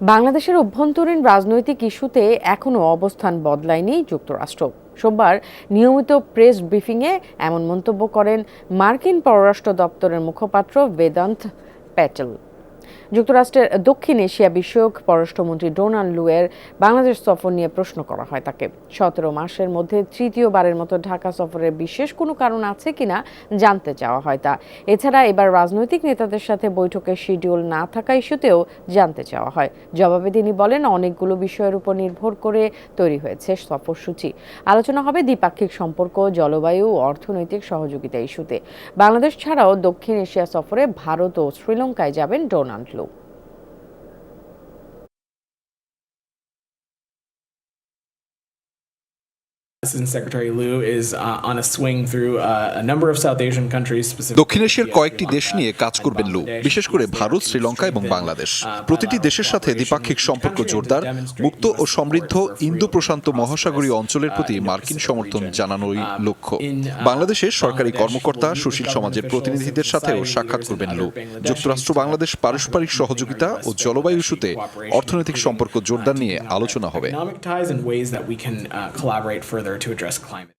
বাংলাদেশের অভ্যন্তরীণ রাজনৈতিক ইস্যুতে এখনও অবস্থান বদলায়নি যুক্তরাষ্ট্র। সোমবার নিয়মিত প্রেস ব্রিফিংয়ে এমন মন্তব্য করেন মার্কিন পররাষ্ট্র দপ্তরের মুখপাত্র বেদান্ত প্যাটেল। যুক্তরাষ্ট্রের দক্ষিণ এশিয়া বিষয়ক পররাষ্ট্রমন্ত্রী ডোনাল্ড লুয়ের বাংলাদেশ সফর নিয়ে প্রশ্ন করা হয় তাকে। 17 মাসের মধ্যে তৃতীয়বারের মতো ঢাকা সফরের বিশেষ কোনো কারণ আছে কিনা জানতে চাওয়া হয় তা। এছাড়া এবার রাজনৈতিক নেতাদের সাথে বৈঠকের শিডিউল না থাকা ইস্যুতেও জানতে চাওয়া হয়। জবাবে তিনি বলেন, অনেকগুলো বিষয়ের উপর নির্ভর করে তৈরি হয়েছে সফরসূচি। আলোচনা হবে দ্বিপাক্ষিক সম্পর্ক, জলবায়ু ও অর্থনৈতিক সহযোগিতা ইস্যুতে। বাংলাদেশ ছাড়াও দক্ষিণ এশিয়া সফরে ভারত ও শ্রীলঙ্কায় যাবেন ডোনাল্ড লু। Assistant Secretary Liu is on a swing through a number of South Asian countries, specifically দক্ষিণ এশিয়ার কয়েকটি দেশ নিয়ে কাজ করবেন লু, বিশেষ করে ভারত, শ্রীলঙ্কা এবং বাংলাদেশ। প্রতিটি দেশের সাথে দ্বিপাক্ষিক সম্পর্ক জোরদার, মুক্ত ও সমৃদ্ধ ইন্দো প্রশান্ত মহাসাগরীয় অঞ্চলের প্রতি মার্কিন সমর্থন জানানোই লক্ষ্য। বাংলাদেশের সরকারি কর্মকর্তা, সুশীল সমাজের প্রতিনিধিদের সাথেও সাক্ষাৎ করবেন লু। যুক্তরাষ্ট্র বাংলাদেশ পারস্পরিক সহযোগিতা ও জলবায়ু ইস্যুতে অর্থনৈতিক সম্পর্ক জোরদার নিয়ে আলোচনা হবে। to address climate